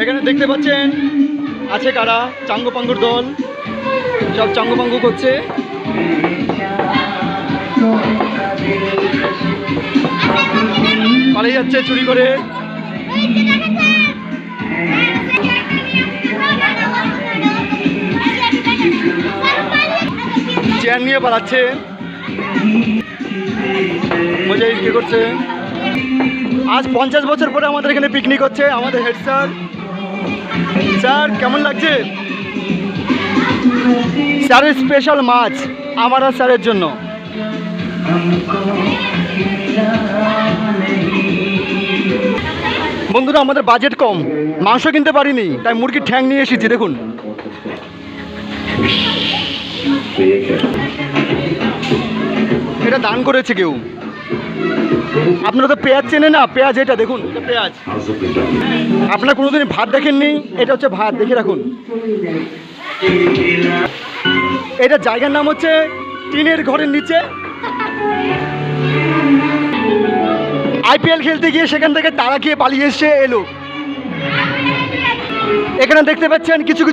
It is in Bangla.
এখানে দেখতে পাচ্ছেন আছে কারা, চাঙ্গপাঙ্গুর দল সব চাঙ্গপাঙ্গু করছে। পালিয়ে যাচ্ছে চুরি করে। চেয়ার নিয়ে পালাচ্ছে। মজাই কি করছে। আজ 50 বছর পরে আমাদের এখানে পিকনিক হচ্ছে। আমাদের হেড স্যার। স্যার কেমন লাগছে? স্যারের স্পেশাল মাছ আমার আর স্যারের জন্য। বন্ধুরা আমাদের বাজেট কম, মাংস কিনতে পারিনি, তাই মুরগির ঠ্যাং নিয়ে এসেছি। দেখুন এটা দান করেছে কেউ। আপনারা তো পেঁয়াজ চেনে না, পেঁয়াজ এটা দেখুন, এটা পেঁয়াজ। আপনারা কোনোদিন ভাত দেখেননি, এটা হচ্ছে ভাত, দেখে রাখুন। এটা জায়গার নাম হচ্ছে টিনের ঘরের নিচে। IPL খেলতে গিয়ে সেখান থেকে তারা খেয়ে পালিয়ে এসছে এলো। এখানে দেখতে পাচ্ছেন কিছু